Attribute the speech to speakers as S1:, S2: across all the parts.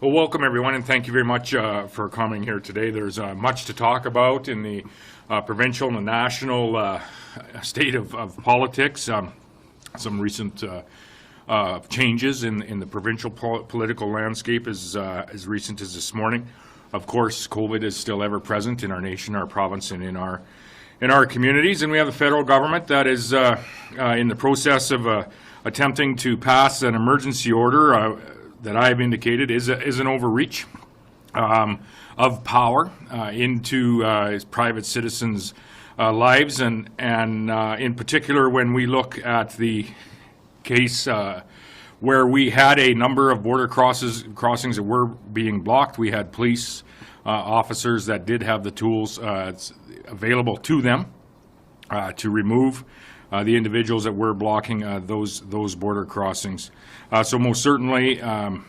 S1: Well, welcome everyone, and thank you very much for coming here today. There's much to talk about in the provincial and the national state of politics. Some recent changes in the provincial political landscape as recent as this morning. Of course, COVID is still ever present in our nation, our province, and in our communities. And we have the federal government that is in the process of attempting to pass an emergency order that I have indicated is an overreach of power into private citizens' lives, and in particular when we look at the case where we had a number of border crossings that were being blocked. We had police officers that did have the tools available to them to remove the individuals that were blocking those border crossings. So most certainly, the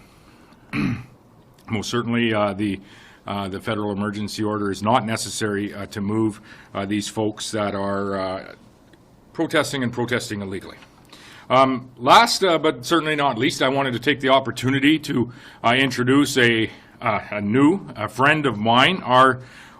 S1: federal emergency order is not necessary to move these folks that are protesting illegally. Last but certainly not least, I wanted to take the opportunity to introduce a friend of mine,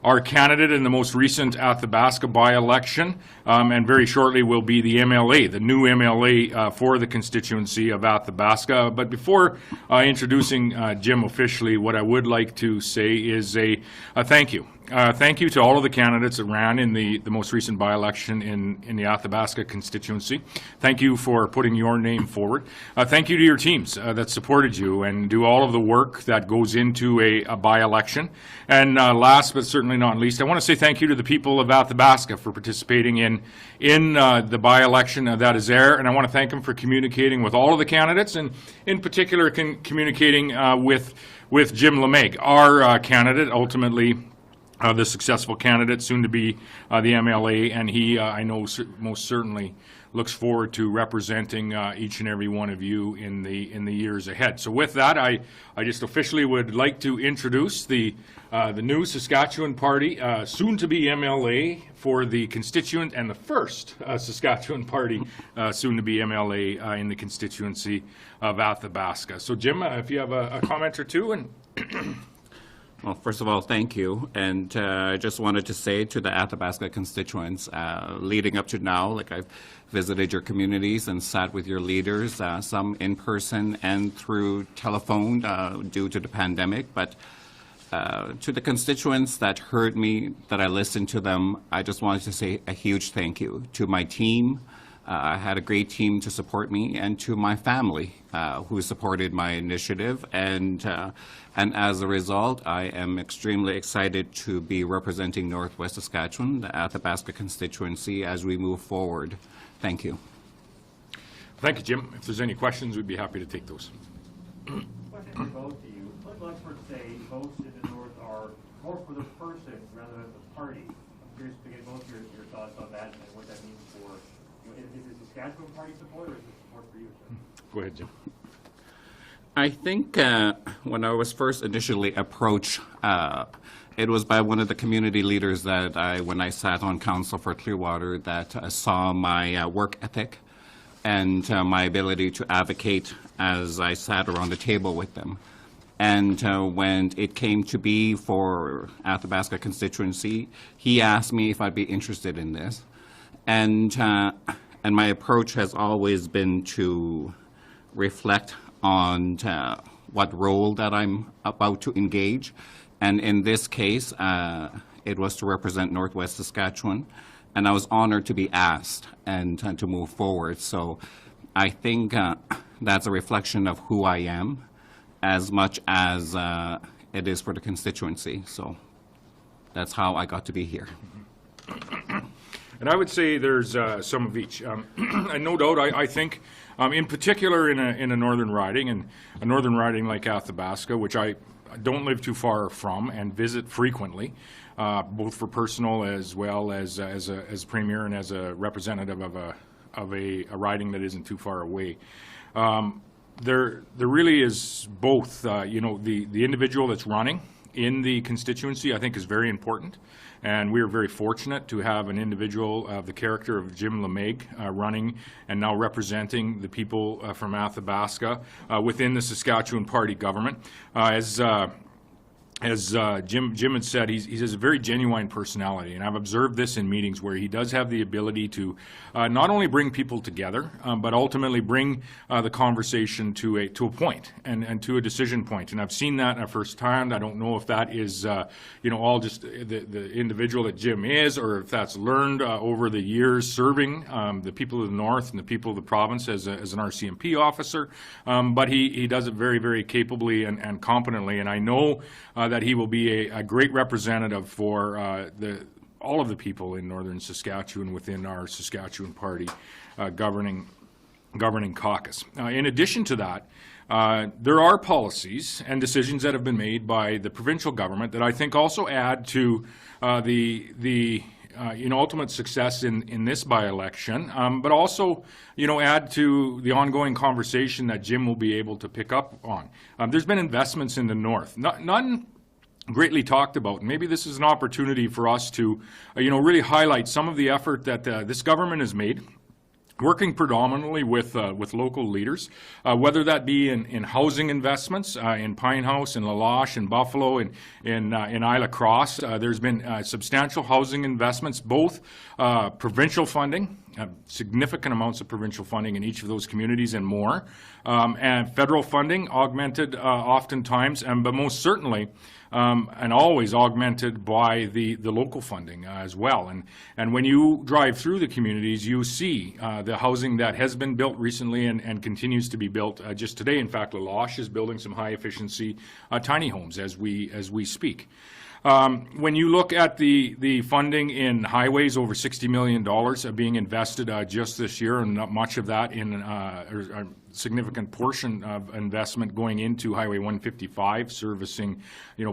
S1: our candidate in the most recent Athabasca by-election, and very shortly will be the MLA, the new MLA for the constituency of Athabasca. But before introducing Jim officially, what I would like to say is a thank you. Thank you to all of the candidates that ran in the most recent by-election in the Athabasca constituency. Thank you for putting your name forward. Thank you to your teams that supported you and do all of the work that goes into a by-election. And last but certainly not least, I want to say thank you to the people of Athabasca for participating in the by-election that is there. And I want to thank them for communicating with all of the candidates, and in particular communicating with Jim Lemaigre, our candidate, ultimately the successful candidate, soon to be the MLA, and he, I know, most certainly looks forward to representing each and every one of you in the years ahead. So with that, I just officially would like to introduce the new Saskatchewan Party, soon to be MLA for the constituent, and the first Saskatchewan Party, soon to be MLA in the constituency of Athabasca. So Jim, if you have a comment or two. And
S2: Well, first of all, thank you. And I just wanted to say to the Athabasca constituents, leading up to now, like I've visited your communities and sat with your leaders, some in person and through telephone due to the pandemic. But to the constituents that heard me, that I listened to them, I just wanted to say a huge thank you. To my team, I had a great team to support me, and to my family who supported my initiative. And as a result, I am extremely excited to be representing Northwest Saskatchewan, the Athabasca constituency, as we move forward. Thank you.
S1: Thank you, Jim. If there's any questions, we'd be happy to take those.
S3: Question for both of you. What experts say votes in the North are more for the person rather than the party? I'm curious to get both your thoughts on that and what that means for, is it Saskatchewan Party support, or is it support for you, sir?
S1: Go ahead, Jim.
S2: I think when I was first initially approached, it was by one of the community leaders that when I sat on council for Clearwater, that saw my work ethic and my ability to advocate as I sat around the table with them. And when it came to be for Athabasca constituency, he asked me if I'd be interested in this. And my approach has always been to reflect on what role that I'm about to engage. And in this case, it was to represent Northwest Saskatchewan. And I was honored to be asked and to move forward. So I think that's a reflection of who I am as much as it is for the constituency. So that's how I got to be here.
S1: And I would say there's some of each. And no doubt, I think, in particular in a northern riding, and a northern riding like Athabasca, which I don't live too far from and visit frequently, both for personal as well as a premier and as a representative of a riding that isn't too far away. There really is both, the individual that's running in the constituency, I think, is very important. And we are very fortunate to have an individual of the character of Jim Lemaigre running and now representing the people from Athabasca within the Saskatchewan Party government. As Jim had said, he has a very genuine personality, and I've observed this in meetings where he does have the ability to not only bring people together, but ultimately bring the conversation to a point and to a decision point. And I've seen that firsthand. I don't know if that is all just the individual that Jim is, or if that's learned over the years serving the people of the North and the people of the province as an RCMP officer. But he does it very, very capably and competently, and I know that he will be a great representative for all of the people in northern Saskatchewan within our Saskatchewan Party governing caucus. In addition to that, there are policies and decisions that have been made by the provincial government that I think also add to the ultimate success in this by-election, but also, add to the ongoing conversation that Jim will be able to pick up on. There's been investments in the North, none greatly talked about. Maybe this is an opportunity for us to, really highlight some of the effort that this government has made, working predominantly with local leaders, whether that be in housing investments, in Pine House, in La Loche, in Buffalo, in Isla Cross. There's been substantial housing investments, both provincial funding, significant amounts of provincial funding in each of those communities and more, and federal funding augmented oftentimes, but most certainly and always augmented by the local funding as well. And when you drive through the communities, you see the housing that has been built recently and continues to be built. Just today, in fact, La Loche is building some high-efficiency tiny homes as we speak. When you look at the funding in highways, over $60 million being invested just this year, and not much of that in a significant portion of investment going into Highway 155, servicing,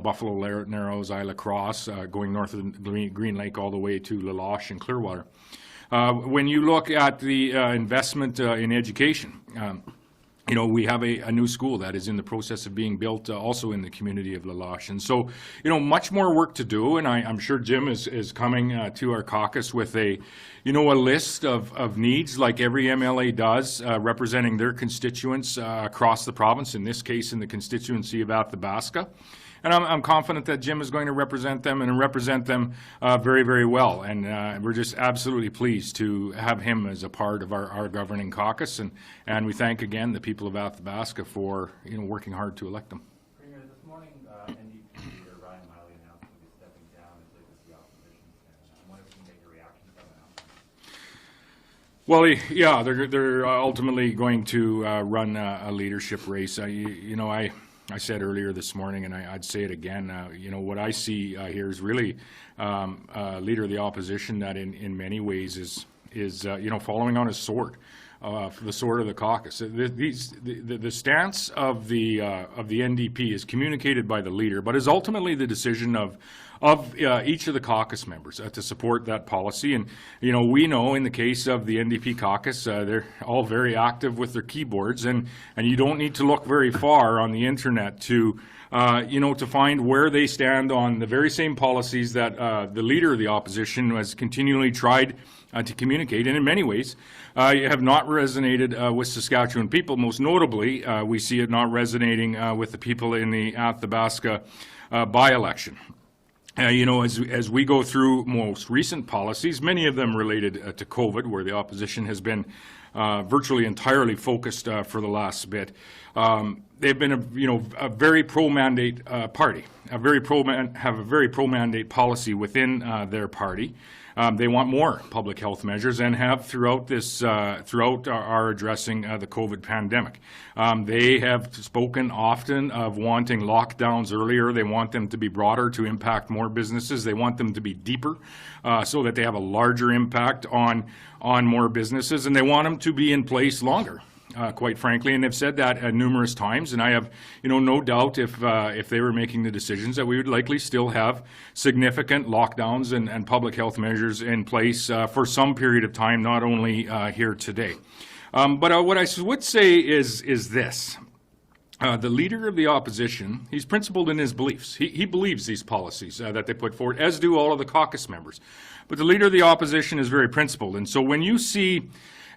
S1: Buffalo Narrows, Isla Cross, going north of Green Lake all the way to La Loche and Clearwater. When you look at the investment in education, we have a new school that is in the process of being built also in the community of La Loche. And so, much more work to do, and I'm sure Jim is coming to our caucus with a list of needs like every MLA does, representing their constituents across the province, in this case in the constituency of Athabasca. And I'm confident that Jim is going to represent them and represent them very, very well. And we're just absolutely pleased to have him as a part of our governing caucus. And we thank again the people of Athabasca for working hard to elect them.
S4: Premier, this morning NDP leader Ryan Miley announced he was stepping down as Legacy opposition stand. I wonder if you can get your reaction to that announcement.
S1: Well, yeah, they're ultimately going to run a leadership race. I said earlier this morning, and I'd say it again, what I see here is really a leader of the opposition that in many ways is following on his sword, the sword of the caucus. The stance of the NDP is communicated by the leader, but is ultimately the decision of each of the caucus members to support that policy. And we know in the case of the NDP caucus, they're all very active with their keyboards, and you don't need to look very far on the internet to find where they stand on the very same policies that the leader of the opposition has continually tried to communicate, and in many ways have not resonated with Saskatchewan people. Most notably, we see it not resonating with the people in the Athabasca by-election. As we go through most recent policies, many of them related to COVID, where the opposition has been virtually entirely focused for the last bit. They've been a very pro-mandate party, have a very pro-mandate policy within their party. They want more public health measures and have throughout our addressing the COVID pandemic. They have spoken often of wanting lockdowns earlier. They want them to be broader to impact more businesses. They want them to be deeper so that they have a larger impact on more businesses, and they want them to be in place longer. Quite frankly, and they've said that numerous times, and I have, no doubt if they were making the decisions that we would likely still have significant lockdowns and public health measures in place for some period of time, not only here today. But what I would say is this. the leader of the opposition, he's principled in his beliefs. He believes these policies that they put forward, as do all of the caucus members. But the leader of the opposition is very principled. And so when you see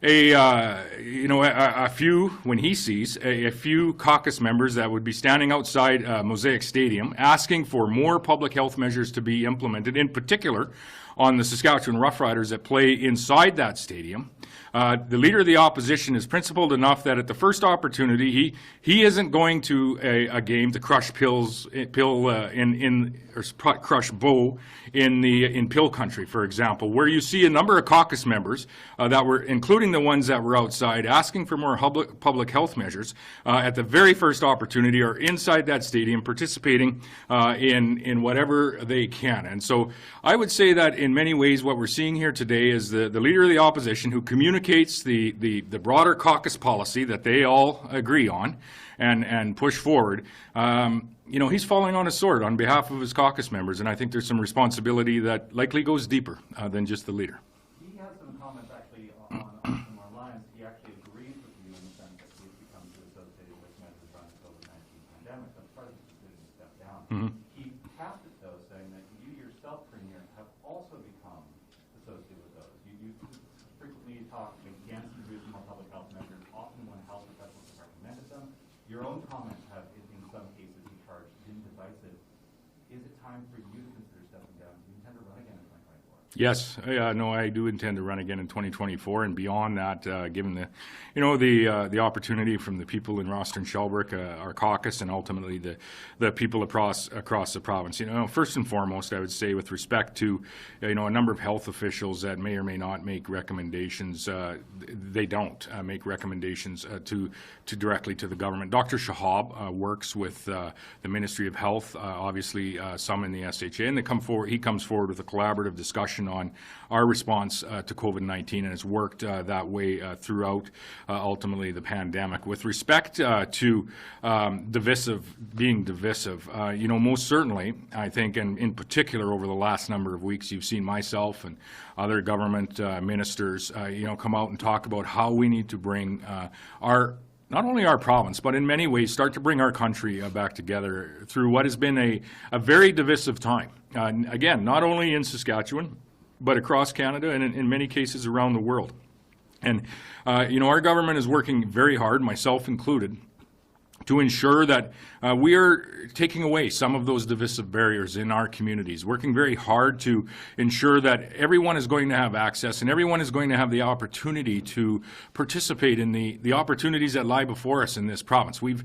S1: a few, when he sees a few caucus members that would be standing outside Mosaic Stadium asking for more public health measures to be implemented, in particular on the Saskatchewan Roughriders that play inside that stadium, the leader of the opposition is principled enough that at the first opportunity, he isn't going to a game to crush crush Bow in Pill Country, for example, where you see a number of caucus members that were, including the ones that were outside, asking for more public health measures at the very first opportunity, are inside that stadium participating in whatever they can. And so I would say that in many ways what we're seeing here today is the leader of the opposition who communicates the broader caucus policy that they all agree on and push forward. He's falling on his sword on behalf of his caucus members, and I think there's some responsibility that likely goes deeper than just the leader.
S4: He has some comments actually on similar lines. He actually agrees with you in the sense that he's become too associated with measures around the COVID-19 pandemic. That's part of his decision to step down. He capped it, though, saying that you yourself, Premier, have also become associated with those. You frequently talk against introducing more public health measures, often when health professionals have recommended them. Your own comments have, in some cases, you charged, been divisive. Is it time for you to consider stepping down? Do you intend to run again in 2024?
S1: Yes, I do intend to run again in 2024, and beyond that, given the opportunity from the people in Roster and Shelburne, our caucus, and ultimately the people across the province. First and foremost, I would say with respect to a number of health officials that may or may not make recommendations, they don't make recommendations to directly to the government. Dr. Shahab works with the Ministry of Health, obviously some in the SHA, and he comes forward with a collaborative discussion on our response to COVID-19, and has worked that way throughout ultimately the pandemic. With respect to being divisive, most certainly, I think, and in particular over the last number of weeks, you've seen myself and other government ministers, come out and talk about how we need to bring not only our province, but in many ways start to bring our country back together through what has been a very divisive time. Again, not only in Saskatchewan, but across Canada and in many cases around the world. And, our government is working very hard, myself included, to ensure that we are taking away some of those divisive barriers in our communities, working very hard to ensure that everyone is going to have access and everyone is going to have the opportunity to participate in the opportunities that lie before us in this province. We've,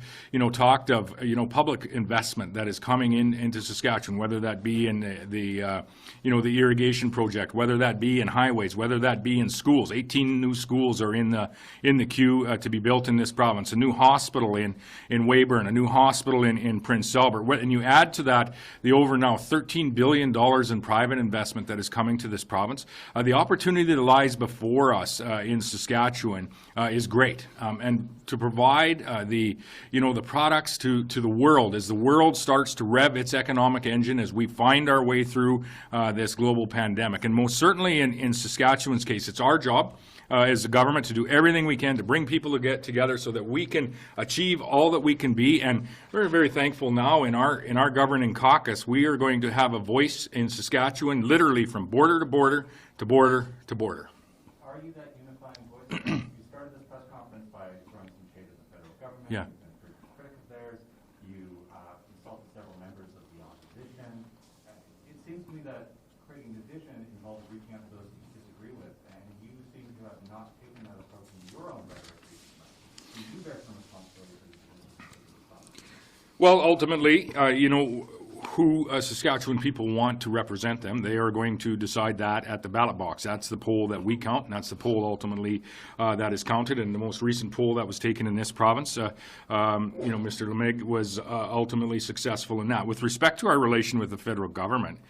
S1: talked of, public investment that is coming into Saskatchewan, whether that be in the irrigation project, whether that be in highways, whether that be in schools. 18 new schools are in the queue to be built in this province. A new hospital in Weyburn, a new hospital in Prince Albert. And you add to that the over now $13 billion in private investment that is coming to this province. The opportunity that lies before us in Saskatchewan is great. And to provide the products to the world as the world starts to rev its economic engine as we find our way through this global pandemic. And most certainly in Saskatchewan's case, it's our job as a government to do everything we can to bring people to get together so that we can achieve all that we can be. And we're very thankful now in our governing caucus, we are going to have a voice in Saskatchewan literally from border to border to border to border.
S4: Are you that unifying voice? You started this press conference by throwing some shade at the federal government.
S1: Yeah.
S4: You've been pretty critical of theirs. You consulted several members of the opposition. It seems to me that creating division involves reaching out to those you disagree with, and you seem to have not taken that approach in your own rhetoric recently. Do you bear some responsibility for these decisions?
S1: Well, ultimately, who Saskatchewan people want to represent them, they are going to decide that at the ballot box. That's the poll that we count, and that's the poll ultimately that is counted. And the most recent poll that was taken in this province, Mr. Lemaigre was ultimately successful in that. With respect to our relation with the federal government,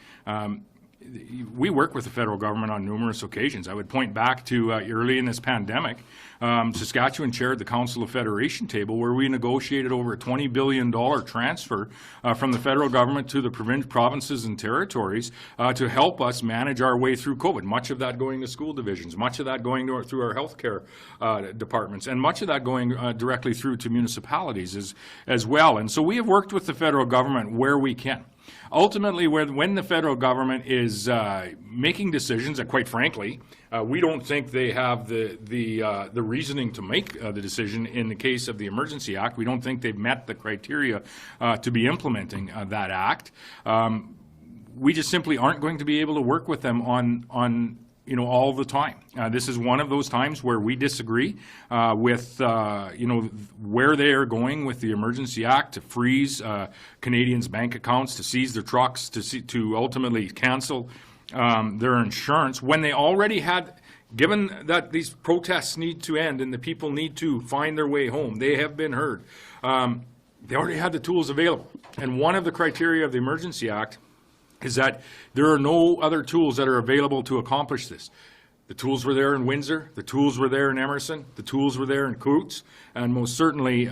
S1: we work with the federal government on numerous occasions. I would point back to early in this pandemic, Saskatchewan chaired the Council of Federation table where we negotiated over a $20 billion transfer from the federal government to the provinces and territories to help us manage our way through COVID. Much of that going to school divisions, much of that going through our healthcare departments, and much of that going directly through to municipalities as well. And so we have worked with the federal government where we can. Ultimately, when the federal government is making decisions that, quite frankly, we don't think they have the reasoning to make the decision in the case of the Emergency Act. We don't think they've met the criteria to be implementing that act. We just simply aren't going to be able to work with them on all the time. This is one of those times where we disagree with, where they are going with the Emergency Act to freeze Canadians' bank accounts, to seize their trucks, to ultimately cancel their insurance when they already had. Given that these protests need to end and the people need to find their way home, they have been heard. They already had the tools available. And one of the criteria of the Emergency Act is that there are no other tools that are available to accomplish this. The tools were there in Windsor, the tools were there in Emerson, the tools were there in Coutts, and most certainly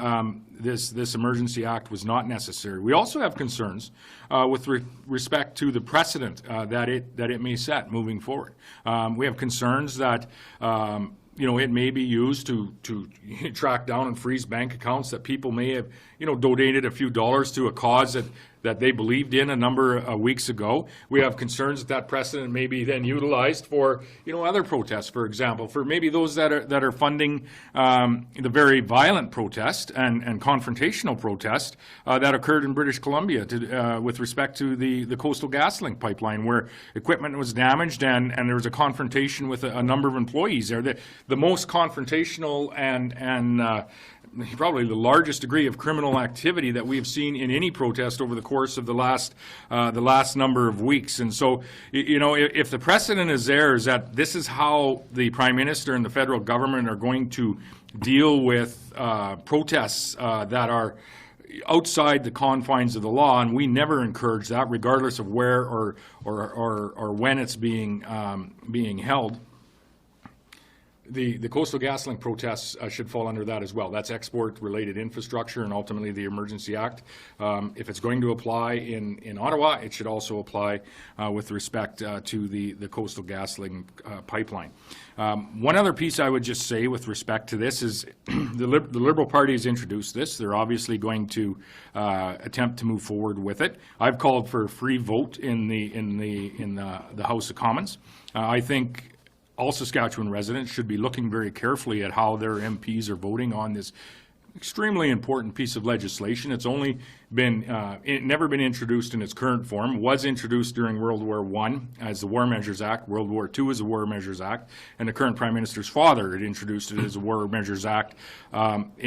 S1: this Emergency Act was not necessary. We also have concerns with respect to the precedent that it may set moving forward. We have concerns that it may be used to track down and freeze bank accounts that people may have, donated a few dollars to a cause that they believed in a number of weeks ago. We have concerns that precedent may be then utilized for, other protests, for example, for maybe those that are funding the very violent protest and confrontational protest that occurred in British Columbia with respect to the Coastal GasLink pipeline, where equipment was damaged and there was a confrontation with a number of employees there. The most confrontational and probably the largest degree of criminal activity that we have seen in any protest over the course of the last number of weeks. And so, if the precedent is there, is that this is how the Prime Minister and the federal government are going to deal with protests that are outside the confines of the law, and we never encourage that, regardless of where or when it's being held. The Coastal GasLink protests should fall under that as well. That's export-related infrastructure and ultimately the Emergency Act. If it's going to apply in Ottawa, it should also apply with respect to the Coastal GasLink pipeline. One other piece I would just say with respect to this is the Liberal Party has introduced this. They're obviously going to attempt to move forward with it. I've called for a free vote in the House of Commons. I think all Saskatchewan residents should be looking very carefully at how their MPs are voting on this extremely important piece of legislation. It's only been, never been introduced in its current form. Was introduced during World War I as the War Measures Act, World War II as the War Measures Act, and the current Prime Minister's father had introduced it as a War Measures Act with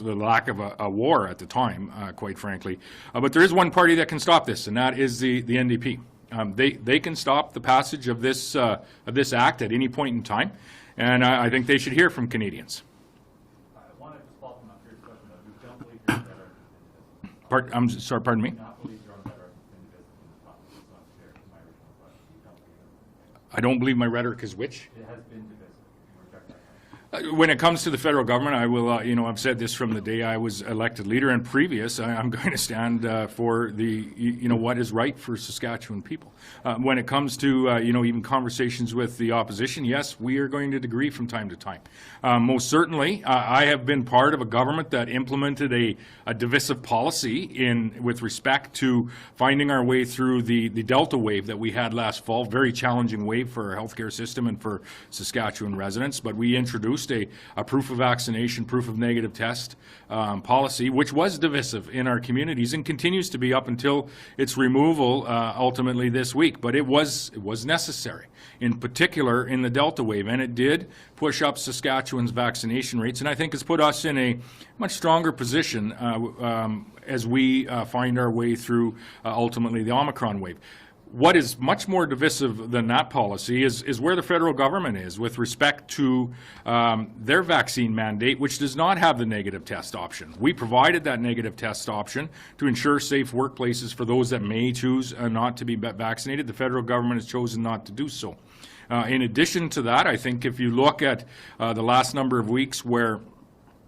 S1: the lack of a war at the time, quite frankly. But there is one party that can stop this, and that is the NDP. They can stop the passage of this act at any point in time, and I think they should hear from Canadians.
S4: I wanted to follow up on your question, though. You don't believe you're better.
S1: I'm sorry, pardon me?
S4: You do not believe you're on better individual in the province. It's not fair to my original question. You don't believe it.
S1: I don't believe my rhetoric is which?
S4: It has been divisive. You reject that.
S1: When it comes to the federal government, I will, I've said this from the day I was elected leader and previous, I'm going to stand for what is right for Saskatchewan people. When it comes to, even conversations with the opposition, yes, we are going to agree from time to time. Most certainly, I have been part of a government that implemented a divisive policy with respect to finding our way through the Delta wave that we had last fall, very challenging wave for our healthcare system and for Saskatchewan residents, but we introduced a proof of vaccination, proof of negative test policy, which was divisive in our communities and continues to be up until its removal ultimately this week. But it was necessary, in particular in the Delta wave, and it did push up Saskatchewan's vaccination rates, and I think it's put us in a much stronger position as we find our way through ultimately the Omicron wave. what is much more divisive than that policy is where the federal government is with respect to their vaccine mandate, which does not have the negative test option. We provided that negative test option to ensure safe workplaces for those that may choose not to be vaccinated. The federal government has chosen not to do so. In addition to that, I think if you look at the last number of weeks where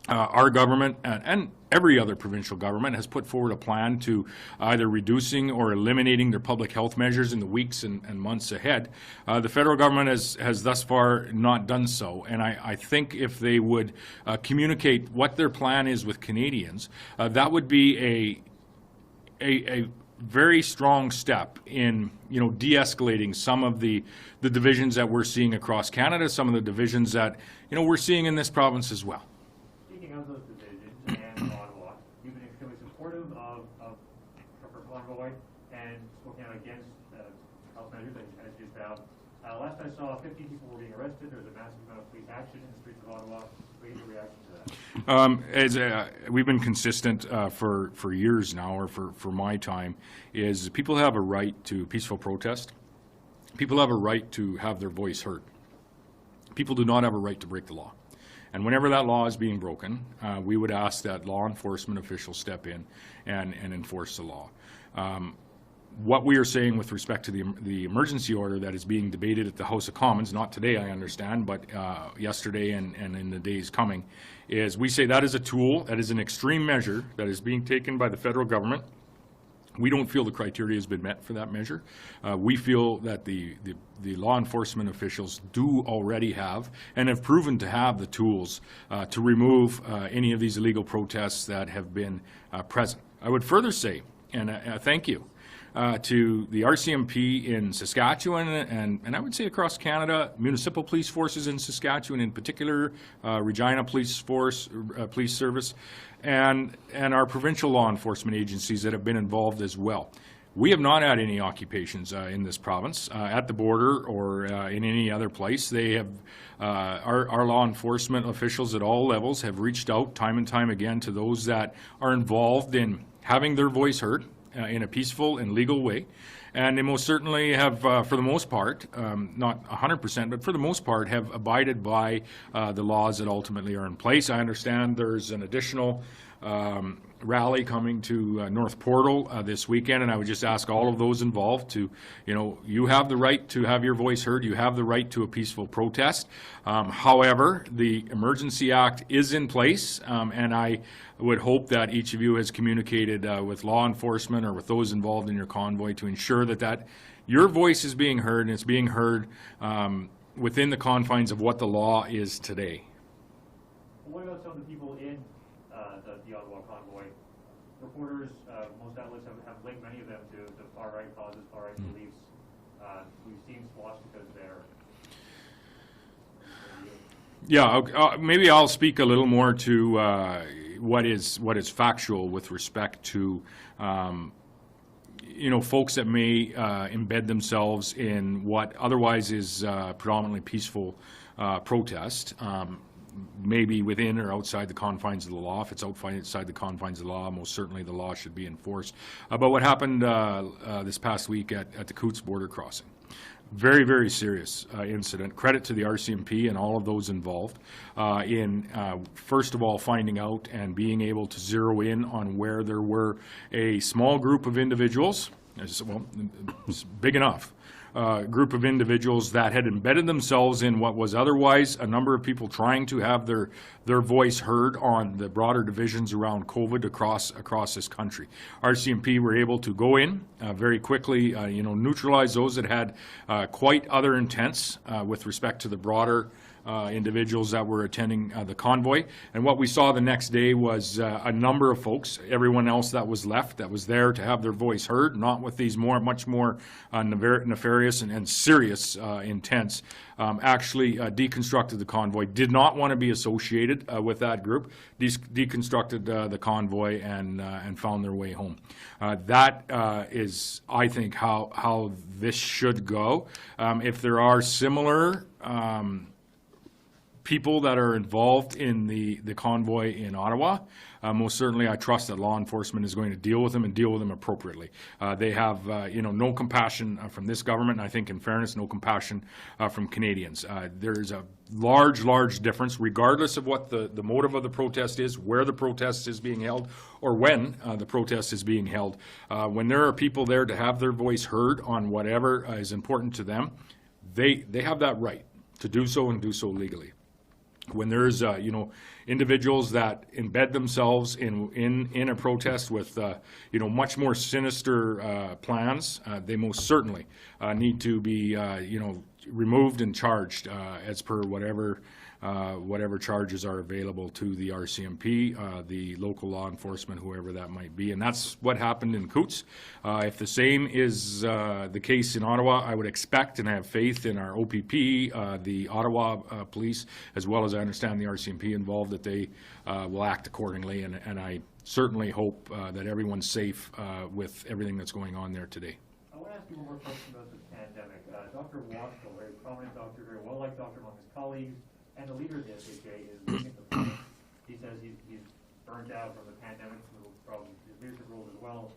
S1: our government and every other provincial government has put forward a plan to either reducing or eliminating their public health measures in the weeks and months ahead. The federal government has thus far not done so, and I think if they would communicate what their plan is with Canadians, that would be a very strong step in, de-escalating some of the divisions that we're seeing across Canada, some of the divisions that, we're seeing in this province as well.
S3: Speaking of those divisions and Ottawa, you've been extremely supportive of Trevor Convoy and spoken out against health measures as you found. Last I saw, 15 people were being arrested. There was a massive amount of police action in the streets of Ottawa. What is your reaction to that?
S1: We've been consistent for years now, or for my time, is people have a right to peaceful protest. People have a right to have their voice heard. People do not have a right to break the law. And whenever that law is being broken, we would ask that law enforcement officials step in and enforce the law. What we are saying with respect to the emergency order that is being debated at the House of Commons, not today I understand, but yesterday and in the days coming, is we say that is a tool, that is an extreme measure that is being taken by the federal government. We don't feel the criteria has been met for that measure. We feel that the law enforcement officials do already have and have proven to have the tools to remove any of these illegal protests that have been present. I would further say, and thank you, to the RCMP in Saskatchewan and I would say across Canada, municipal police forces in Saskatchewan in particular, Regina Police Force, Police Service, and our provincial law enforcement agencies that have been involved as well. We have not had any occupations in this province at the border or in any other place. They have our law enforcement officials at all levels have reached out time and time again to those that are involved in having their voice heard in a peaceful and legal way. And they most certainly have, for the most part, not 100%, but for the most part, have abided by the laws that ultimately are in place. I understand there's an additional rally coming to North Portal this weekend, and I would just ask all of those involved to, you have the right to have your voice heard. You have the right to a peaceful protest. However, the Emergency Act is in place, and I would hope that each of you has communicated with law enforcement or with those involved in your convoy to ensure that your voice is being heard, and it's being heard within the confines of what the law is today.
S3: What about some of the people in the Ottawa convoy? Reporters, most outlets have linked many of them to far-right causes, far-right beliefs. We've seen swastikas there.
S1: Yeah, maybe I'll speak a little more to what is factual with respect to folks that may embed themselves in what otherwise is predominantly peaceful protest. Maybe within or outside the confines of the law. If it's outside the confines of the law, most certainly the law should be enforced. But what happened this past week at the Coots border crossing, very, very serious incident. Credit to the RCMP and all of those involved in, first of all, finding out and being able to zero in on where there were a small group of individuals, well, it's big enough, group of individuals that had embedded themselves in what was otherwise a number of people trying to have their voice heard on the broader divisions around COVID across this country. RCMP were able to go in very quickly, neutralize those that had quite other intents with respect to the broader individuals that were attending the convoy. And what we saw the next day was a number of folks, everyone else that was left, that was there to have their voice heard, not with these much more nefarious and serious intents, actually deconstructed the convoy, did not want to be associated with that group, deconstructed the convoy and found their way home. That is, I think, how this should go. If there are similar people that are involved in the convoy in Ottawa, most certainly I trust that law enforcement is going to deal with them and deal with them appropriately. They have, no compassion from this government, and I think in fairness, no compassion from Canadians. There's a large difference, regardless of what the motive of the protest is, where the protest is being held, or when the protest is being held. When there are people there to have their voice heard on whatever is important to them, they have that right to do so and do so legally. When there's, individuals that embed themselves in a protest with, much more sinister plans, they most certainly need to be, removed and charged as per whatever charges are available to the RCMP, the local law enforcement, whoever that might be. And that's what happened in Coots. If the same is the case in Ottawa, I would expect and have faith in our OPP, the Ottawa police, as well as I understand the RCMP involved, that they will act accordingly. And I certainly hope that everyone's safe with everything that's going on there today.
S3: I want to ask you one more question about the pandemic. Dr. Wasko, very prominent doctor, very well-liked doctor among his colleagues, and the leader of the SHA is making the point. He says he's burnt out from the pandemic, from his leadership roles as well,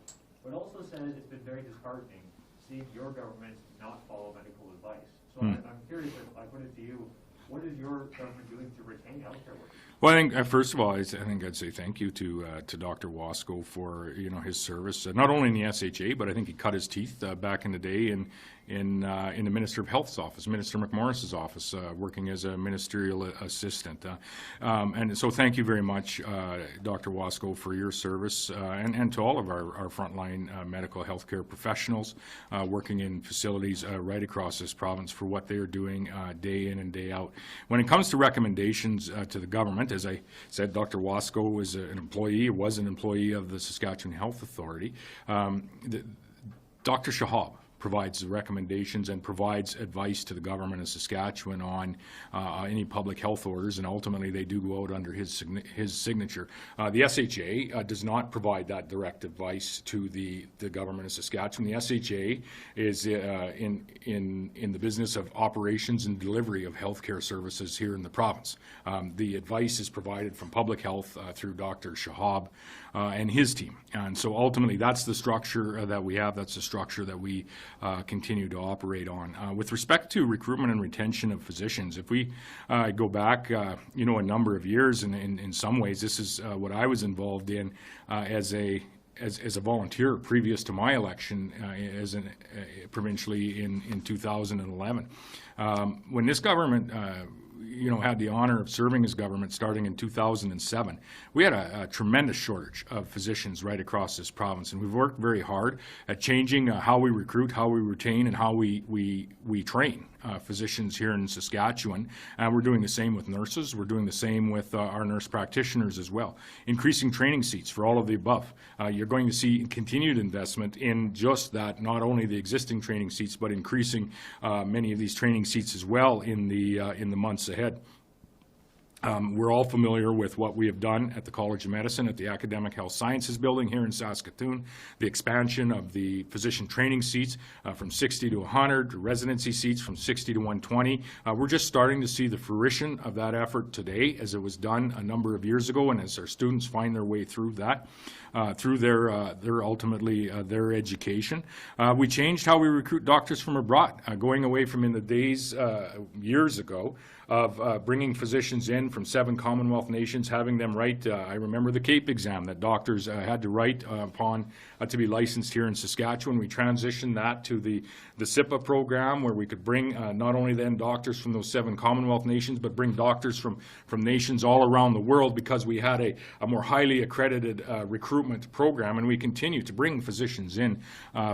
S3: but also says it's been very disheartening seeing your government not follow medical advice. So I'm curious, I put it to you, what is your government doing to retain healthcare workers?
S1: Well, I think first of all, I think I'd say thank you to Dr. Wasko for his service, not only in the SHA, but I think he cut his teeth back in the day in the Minister of Health's office, Minister McMorris's office, working as a ministerial assistant. And so thank you very much, Dr. Wasko, for your service, and to all of our frontline medical healthcare professionals working in facilities right across this province for what they are doing day in and day out. When it comes to recommendations to the government, as I said, Dr. Wasko was an employee of the Saskatchewan Health Authority. Dr. Shahab provides the recommendations and provides advice to the government of Saskatchewan on any public health orders, and ultimately they do go out under his signature. The SHA does not provide that direct advice to the government of Saskatchewan. The SHA is in the business of operations and delivery of healthcare services here in the province. The advice is provided from public health through Dr. Shahab and his team. And so ultimately that's the structure that we have, that's the structure that we continue to operate on. With respect to recruitment and retention of physicians, if we go back, a number of years, and in some ways this is what I was involved in as a volunteer previous to my election provincially in 2011. When this government had the honor of serving as government starting in 2007, we had a tremendous shortage of physicians right across this province, and we've worked very hard at changing how we recruit, how we retain, and how we train physicians here in Saskatchewan. We're doing the same with nurses. We're doing the same with our nurse practitioners as well. Increasing training seats for all of the above. You're going to see continued investment in just that, not only the existing training seats, but increasing many of these training seats as well in the months ahead. We're all familiar with what we have done at the College of Medicine, at the Academic Health Sciences Building here in Saskatoon, the expansion of the physician training seats from 60 to 100, residency seats from 60 to 120. We're just starting to see the fruition of that effort today, as it was done a number of years ago, and as our students find their way through that, through their ultimately their education. We changed how we recruit doctors from abroad, going away from in the days years ago of bringing physicians in from 7 Commonwealth nations, having them write, I remember the CAPE exam that doctors had to write upon to be licensed here in Saskatchewan. We transitioned that to the SIPA program, where we could bring not only then doctors from those 7 Commonwealth nations, but bring doctors from nations all around the world, because we had a more highly accredited recruitment program, and we continue to bring physicians in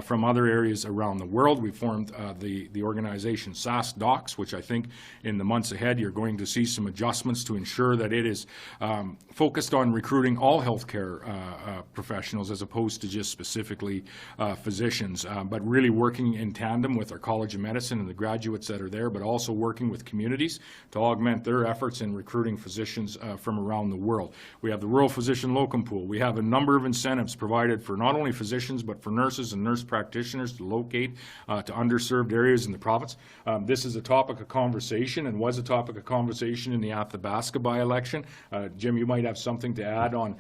S1: from other areas around the world. We formed the organization SaskDocs, which I think in the months ahead you're going to see some adjustments to ensure that it is focused on recruiting all healthcare professionals as opposed to just specifically physicians, but really working in tandem with our College of Medicine and the graduates that are there, but also working with communities to augment their efforts in recruiting physicians from around the world. We have the Rural Physician Locum Pool. We have a number of incentives provided for not only physicians, but for nurses and nurse practitioners to locate to underserved areas in the province. This is a topic of conversation, and was a topic of conversation in the Athabasca by-election. Jim, you might have something to add on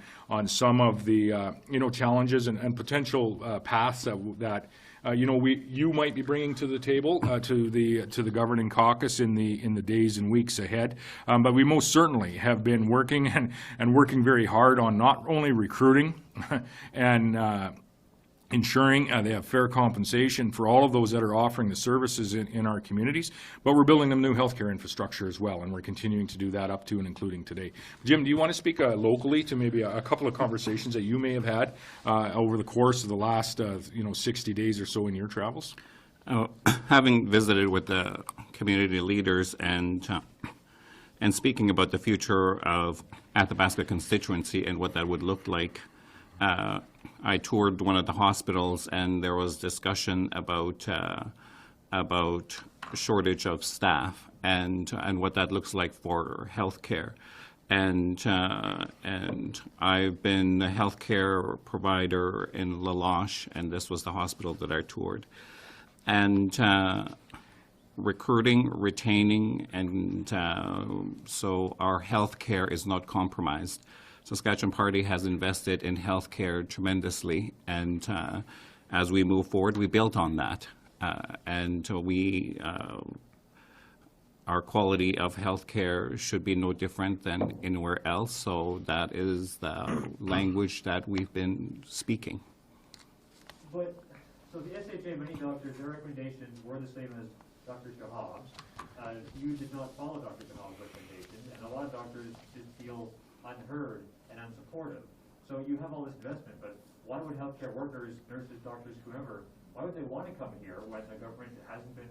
S1: some of the challenges and potential paths that you might be bringing to the table to the governing caucus in the days and weeks ahead. But we most certainly have been working and working very hard on not only recruiting and ensuring they have fair compensation for all of those that are offering the services in our communities, but we're building them new healthcare infrastructure as well, and we're continuing to do that up to and including today. Jim, do you want to speak locally to maybe a couple of conversations that you may have had over the course of the last 60 days or so in your travels?
S2: Having visited with the community leaders and speaking about the future of Athabasca constituency and what that would look like, I toured one of the hospitals, and there was discussion about shortage of staff and what that looks like for healthcare. And I've been a healthcare provider in La Loche, and this was the hospital that I toured. And recruiting, retaining, and so our healthcare is not compromised. Saskatchewan Party has invested in healthcare tremendously, and as we move forward, we built on that. And our quality of healthcare should be no different than anywhere else, so that is the language that we've been speaking.
S3: But, so the SHA, many doctors, their recommendations were the same as Dr. Shahab's. You did not follow Dr. Shahab's recommendation, and a lot of doctors just feel unheard and unsupportive. So you have all this investment, but why would healthcare workers, nurses, doctors, whoever, why would they want to come here when the government hasn't been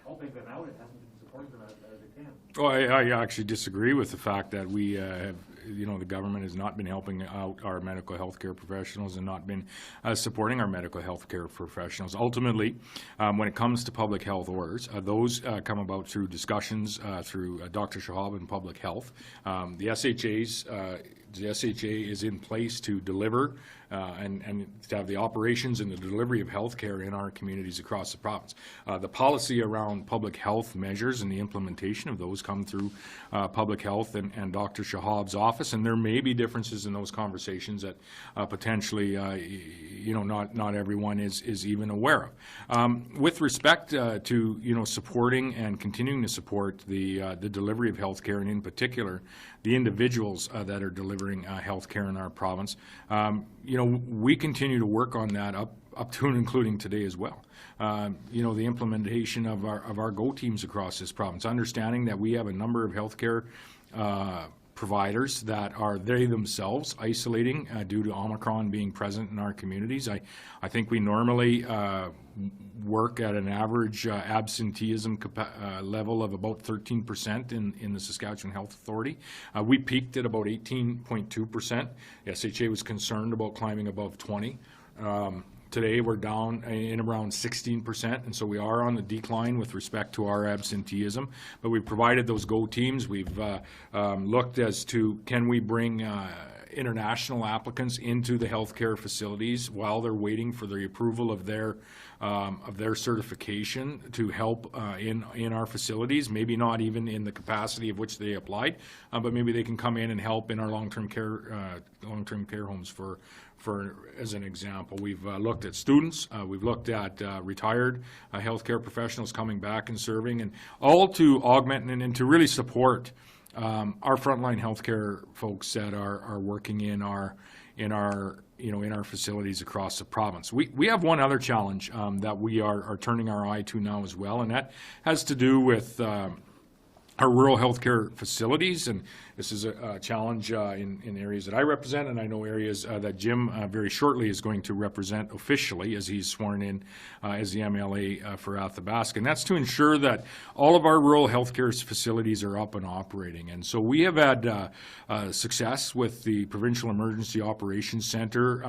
S3: helping them out and hasn't been supporting them as it can?
S1: Well, I actually disagree with the fact that we have, the government has not been helping out our medical health care professionals and not been supporting our medical health care professionals. Ultimately, when it comes to public health orders, those come about through discussions through Dr. Shahab and public health. The SHA is in place to deliver and to have the operations and the delivery of health care in our communities across the province. The policy around public health measures and the implementation of those come through public health and Dr. Shahab's office, and there may be differences in those conversations that potentially not everyone is even aware of. With respect to supporting and continuing to support the delivery of health care, and in particular the individuals that are delivering health care in our province, we continue to work on that up to and including today as well. The implementation of our GO teams across this province, understanding that we have a number of healthcare providers that are they themselves isolating due to Omicron being present in our communities. I think we normally work at an average absenteeism level of about 13% in the Saskatchewan Health Authority. We peaked at about 18.2%. SHA was concerned about climbing above 20. Today we're down in around 16%, and so we are on the decline with respect to our absenteeism. But we've provided those GO teams. We've looked as to can we bring international applicants into the healthcare facilities while they're waiting for the approval of their certification to help in our facilities. Maybe not even in the capacity of which they applied, but maybe they can come in and help in our long-term care homes for as an example. We've looked at students, we've looked at retired healthcare professionals coming back and serving, and all to augment and to really support our frontline healthcare folks that are working in our facilities across the province. We have one other challenge that we are turning our eye to now as well, and that has to do with our rural healthcare facilities, and this is a challenge in areas that I represent, and I know areas that Jim very shortly is going to represent officially as he's sworn in as the MLA for Athabasca, and that's to ensure that all of our rural healthcare facilities are up and operating. And so we have had success with the Provincial Emergency Operations Centre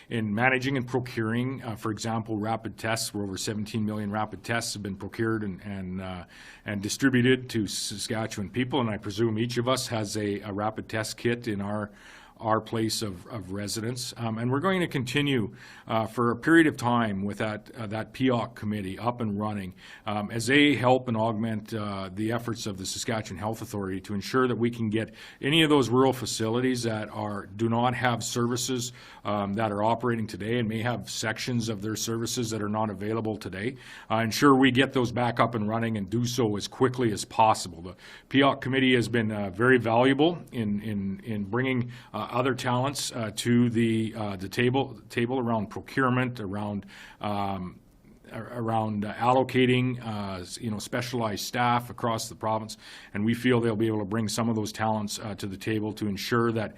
S1: in managing and procuring, for example, rapid tests, where over 17 million rapid tests have been procured and distributed to Saskatchewan people, and I presume each of us has a rapid test kit in our our place of residence. And we're going to continue for a period of time with that POC committee up and running as they help and augment the efforts of the Saskatchewan Health Authority to ensure that we can get any of those rural facilities that do not have services that are operating today and may have sections of their services that are not available today, ensure we get those back up and running and do so as quickly as possible. The POC committee has been very valuable in bringing other talents to the table around procurement, around allocating specialized staff across the province, and we feel they'll be able to bring some of those talents to the table to ensure that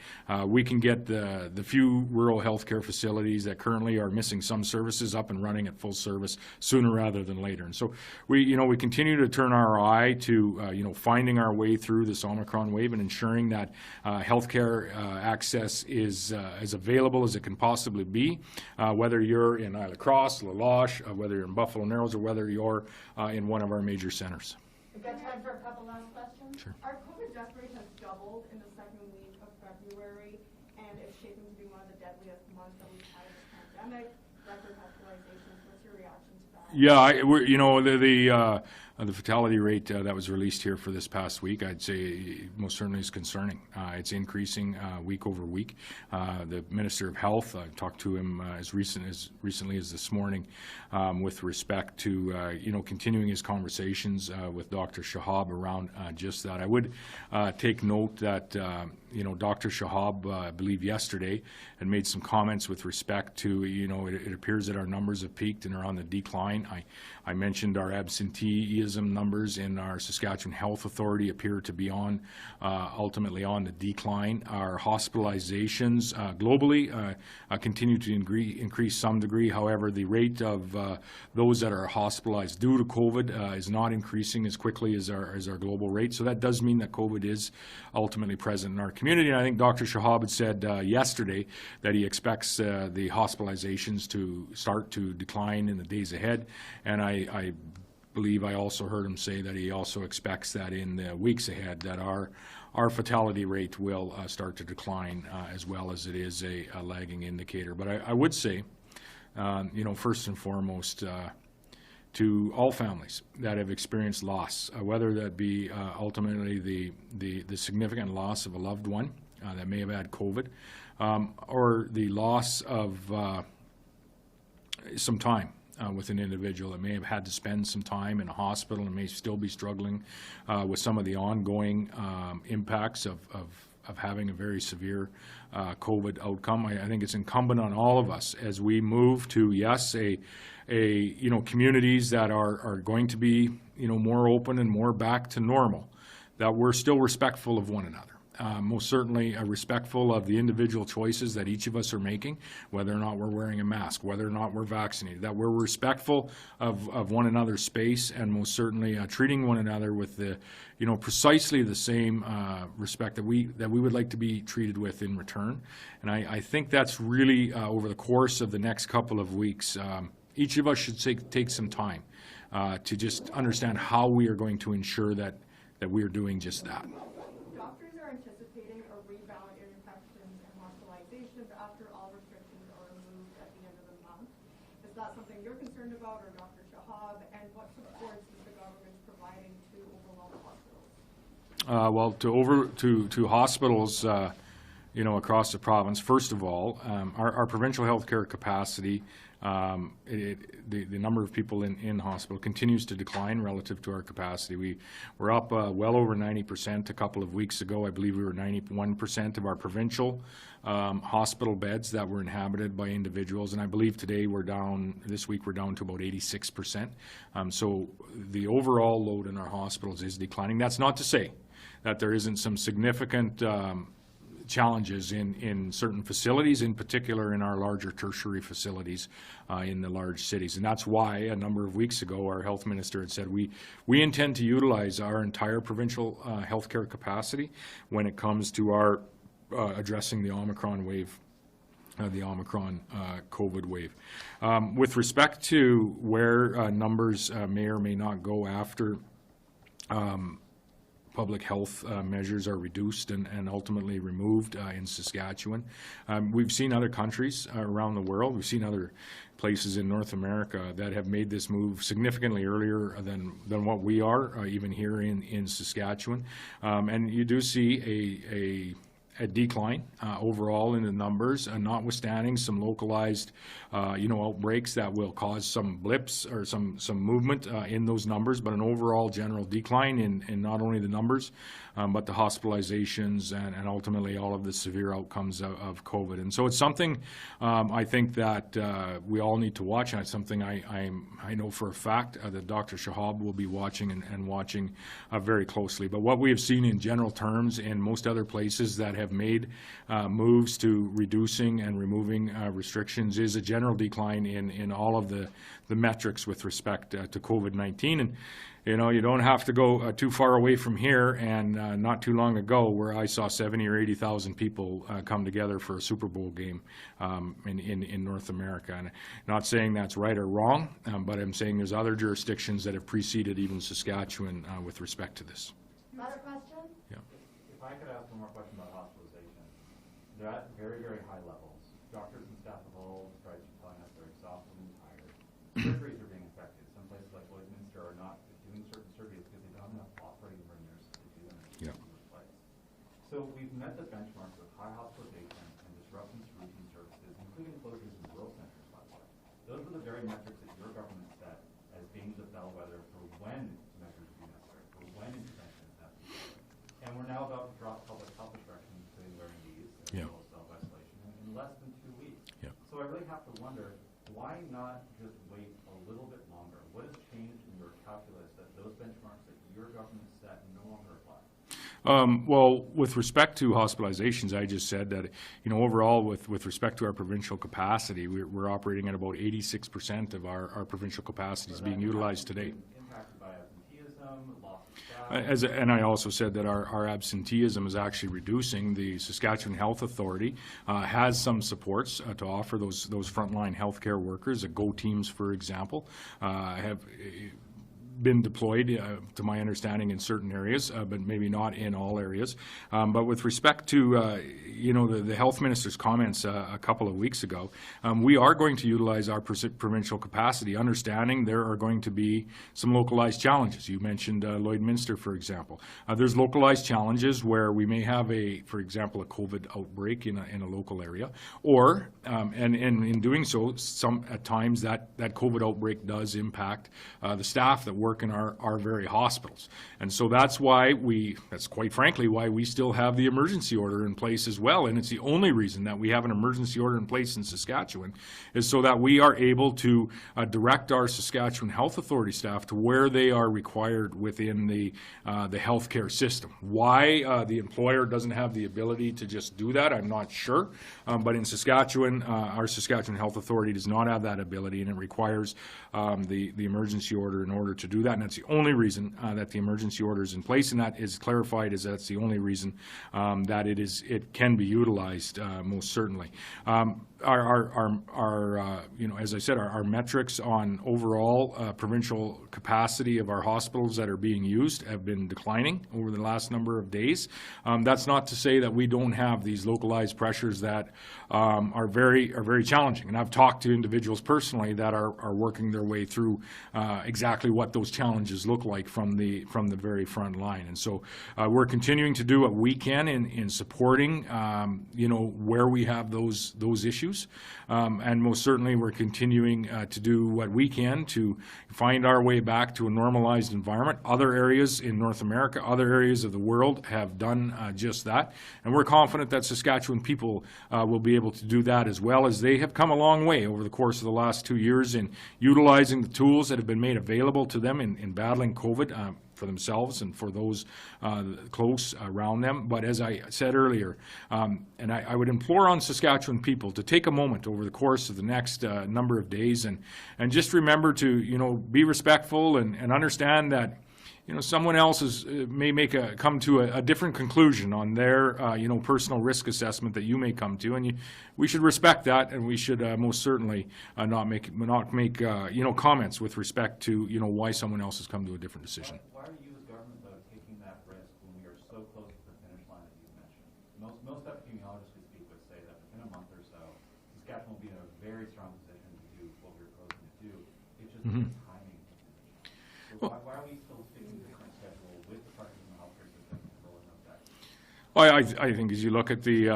S1: we can get the few rural healthcare facilities that currently are missing some services up and running at full service sooner rather than later. And so we continue to turn our eye to finding our way through this Omicron wave and ensuring that healthcare access is as available as it can possibly be, whether you're in Isla Crosse, La Loche, whether you're in Buffalo Narrows, or whether you're in one of our major centers.
S5: We've got time for a couple last questions.
S1: Sure.
S5: Our COVID death rate has doubled in the second week of February, and it's shaping to be one of the deadliest months that we've had in this pandemic. Record hospitalizations. What's your reaction to that?
S1: Yeah, the fatality rate that was released here for this past week, I'd say most certainly is concerning. It's increasing week over week. The Minister of Health, I talked to him as recently as this morning with respect to continuing his conversations with Dr. Shahab around just that. I would take note that Dr. Shahab, I believe yesterday, had made some comments with respect to it appears that our numbers have peaked and are on the decline. I mentioned our absenteeism numbers in our Saskatchewan Health Authority appear to be ultimately on the decline. Our hospitalizations globally continue to increase some degree. However, the rate of those that are hospitalized due to COVID is not increasing as quickly as our global rate. So that does mean that COVID is ultimately present in our community. And I think Dr. Shahab had said yesterday that he expects the hospitalizations to start to decline in the days ahead. And I believe I also heard him say that he also expects that in the weeks ahead that our fatality rate will start to decline as well, as it is a lagging indicator. But I would say, first and foremost, to all families that have experienced loss, whether that be ultimately the significant loss of a loved one that may have had COVID, or the loss of some time with an individual that may have had to spend some time in a hospital and may still be struggling with some of the ongoing impacts of having a very severe COVID outcome. I think it's incumbent on all of us as we move to, yes, communities that are going to be more open and more back to normal, that we're still respectful of one another. Most certainly respectful of the individual choices that each of us are making, whether or not we're wearing a mask, whether or not we're vaccinated, that we're respectful of one another's space, and most certainly treating one another with the, precisely the same respect that we would like to be treated with in return. And I think that's really over the course of the next couple of weeks, each of us should take some time to just understand how we are going to ensure that we are doing just that.
S5: Anticipating a rebound in infections and hospitalizations after all restrictions are removed at the end of the month. Is that something you're concerned about, or Dr. Shahab? And what supports is the government providing to overwhelmed hospitals?
S1: To hospitals, across the province. First of all, our provincial healthcare capacity, the number of people in hospital continues to decline relative to our capacity. We're up well over 90% a couple of weeks ago. I believe we were 91% of our provincial hospital beds that were inhabited by individuals, and I believe this week we're down to about 86%. So the overall load in our hospitals is declining. That's not to say that there isn't some significant challenges in certain facilities, in particular in our larger tertiary facilities in the large cities. And that's why a number of weeks ago our health minister had said we intend to utilize our entire provincial healthcare capacity when it comes to our addressing the Omicron wave, the Omicron COVID wave. With respect to where numbers may or may not go after public health measures are reduced and ultimately removed in Saskatchewan. We've seen other countries around the world, we've seen other places in North America that have made this move significantly earlier than what we are, even here in Saskatchewan. And you do see a decline overall in the numbers, notwithstanding some localized, outbreaks that will cause some blips or some movement in those numbers, but an overall general decline in not only the numbers, but the hospitalizations and ultimately all of the severe outcomes of COVID. And so it's something I think that we all need to watch, and it's something I know for a fact that Dr. Shahab will be watching and watching very closely. But what we have seen in general terms in most other places that have made moves to reducing and removing restrictions is a general decline in all of the metrics with respect to COVID-19. And you don't have to go too far away from here, and not too long ago where I saw 70 or 80,000 people come together for a Super Bowl game in North America. And not saying that's right or wrong, but I'm saying there's other jurisdictions that have preceded even Saskatchewan with respect to this.
S5: Another question?
S1: Yeah.
S4: If I could ask one more question about hospitalization. They're at very, very high levels. Doctors and staff of all stripes are telling us they're exhausted and tired. Surgeries are being affected. Some places like Lemaigre are not doing certain surgeries because they don't have enough operating room nurses to do them in the first place. So we've met the benchmarks of high hospitalization and disruptions to routine services, including closures in rural centers, by the way. Those are the very metrics that your government set as being the bellwether for when measures would be necessary, for when intervention is necessary. And we're now about to drop public health restrictions, including wearing these, as well as self-isolation, in less than 2 weeks.
S1: Yeah.
S4: So I really have to wonder, why not just wait a little bit longer? What has changed in your calculus that those benchmarks that your government set no longer apply?
S1: Well, with respect to hospitalizations, I just said that, overall with respect to our provincial capacity, we're operating at about 86% of our provincial capacity is being utilized today.
S4: Impacted by absenteeism, loss of staff?
S1: And I also said that our absenteeism is actually reducing. The Saskatchewan Health Authority has some supports to offer those frontline healthcare workers. Go teams, for example, have been deployed, to my understanding, in certain areas, but maybe not in all areas. But with respect to, the health minister's comments a couple of weeks ago, we are going to utilize our provincial capacity, understanding there are going to be some localized challenges. You mentioned Lloydminster, for example. There's localized challenges where we may have for example, a COVID outbreak in a local area, or, and in doing so, at times that COVID outbreak does impact the staff that work in our very hospitals. And so that's quite frankly why we still have the emergency order in place as well. And it's the only reason that we have an emergency order in place in Saskatchewan, is so that we are able to direct our Saskatchewan Health Authority staff to where they are required within the healthcare system. Why the employer doesn't have the ability to just do that, I'm not sure. But in Saskatchewan, our Saskatchewan Health Authority does not have that ability, and it requires the emergency order in order to do that. And that's the only reason that the emergency order is in place, and that is clarified, is that's the only reason that it can be utilized, most certainly. As I said, our metrics on overall provincial capacity of our hospitals that are being used have been declining over the last number of days. That's not to say that we don't have these localized pressures that are very challenging. And I've talked to individuals personally that are working their way through exactly what those challenges look like from the very front line. And so we're continuing to do what we can in supporting where we have those issues, and most certainly we're continuing to do what we can to find our way back to a normalized environment. Other areas in North America, other areas of the world have done just that, and we're confident that Saskatchewan people will be able to do that as well, as they have come a long way over the course of the last 2 years in utilizing the tools that have been made available to them in battling COVID for themselves and for those close around them. But as I said earlier, and I would implore on Saskatchewan people to take a moment over the course of the next number of days and just remember to be respectful and understand that someone else may come to a different conclusion on their personal risk assessment that you may come to, and we should respect that, and we should most certainly not make comments with respect to why someone else has come to a different decision.
S4: Why are you as government though taking that risk when very strong position to do what we're proposing to do. It's just the timing. So why are we still sticking to the current schedule with the pressures in the healthcare system and rolling out that?
S1: Well, I think as you look at the,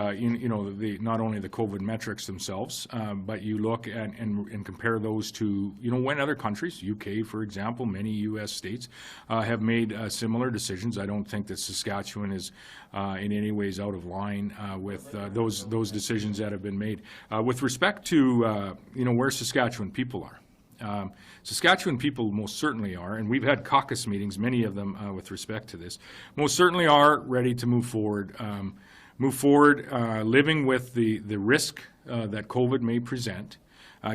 S1: not only the COVID metrics themselves, but you look at and compare those to, when other countries, UK, for example, many U.S. states have made similar decisions. I don't think that Saskatchewan is in any ways out of line with those decisions that have been made. With respect to, where Saskatchewan people are. Saskatchewan people most certainly are, and we've had caucus meetings, many of them with respect to this, most certainly are ready to move forward, living with the risk that COVID may present,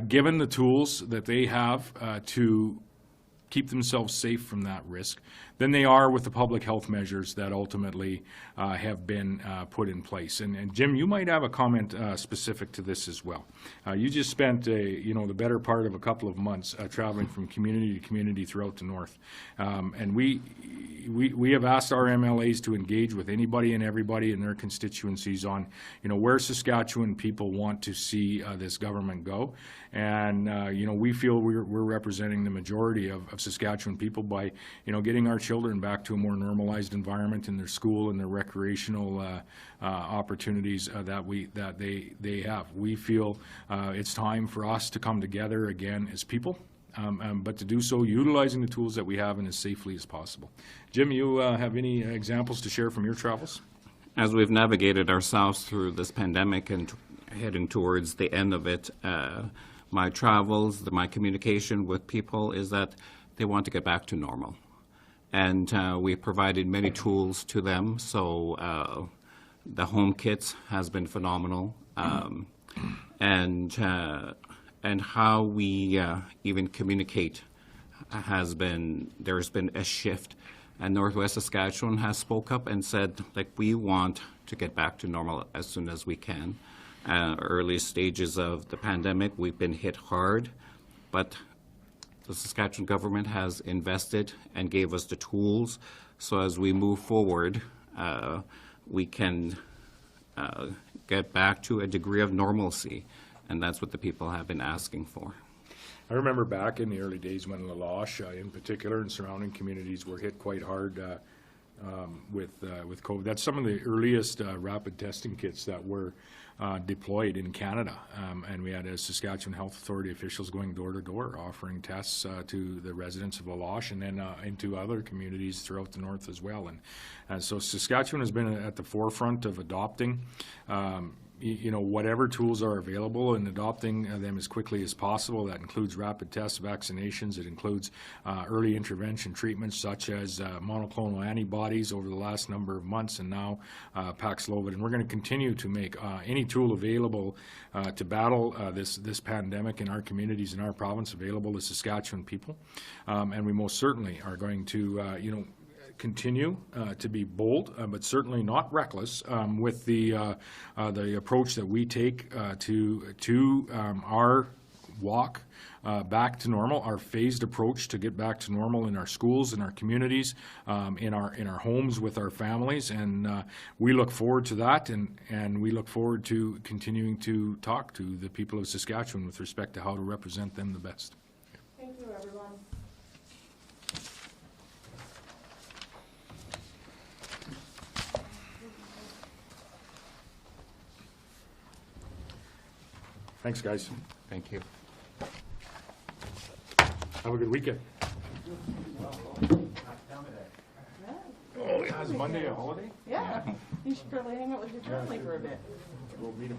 S1: given the tools that they have to keep themselves safe from that risk, than they are with the public health measures that ultimately have been put in place. And Jim, you might have a comment specific to this as well. You just spent the better part of a couple of months traveling from community to community throughout the north, and we have asked our MLAs to engage with anybody and everybody in their constituencies on where Saskatchewan people want to see this government go, and we feel we're representing the majority of Saskatchewan people by getting our children back to a more normalized environment in their school and their recreational opportunities that they have. We feel it's time for us to come together again as people, but to do so utilizing the tools that we have and as safely as possible. Jim, you have any examples to share from your travels?
S2: As we've navigated ourselves through this pandemic and heading towards the end of it, my travels, my communication with people is that they want to get back to normal. And we provided many tools to them. So the home kits has been phenomenal. And how we even communicate there's been a shift. And Northwest Saskatchewan has spoke up and said, we want to get back to normal as soon as we can. Early stages of the pandemic, we've been hit hard, but the Saskatchewan government has invested and gave us the tools, so as we move forward, we can get back to a degree of normalcy, and that's what the people have been asking for.
S1: I remember back in the early days when La Loche, in particular, and surrounding communities were hit quite hard with COVID. That's some of the earliest rapid testing kits that were deployed in Canada, and we had Saskatchewan Health Authority officials going door to door offering tests to the residents of La Loche and then into other communities throughout the north as well. And so Saskatchewan has been at the forefront of adopting whatever tools are available and adopting them as quickly as possible. That includes rapid tests, vaccinations. It includes early intervention treatments such as monoclonal antibodies over the last number of months, and now Paxlovid. And we're going to continue to make any tool available to battle this pandemic in our communities in our province available to Saskatchewan people. And we most certainly are going to, continue to be bold, but certainly not reckless with the approach that we take to our walk back to normal, our phased approach to get back to normal in our schools, in our communities, in our homes with our families, and we look forward to that, and we look forward to continuing to talk to the people of Saskatchewan with respect to how to represent them the best.
S5: Thank you, everyone.
S1: Thanks, guys.
S2: Thank you.
S1: Have a good weekend. Oh, yeah, is Monday a holiday?
S6: Yeah, you should probably hang out with your family for a bit.
S1: We'll meet them.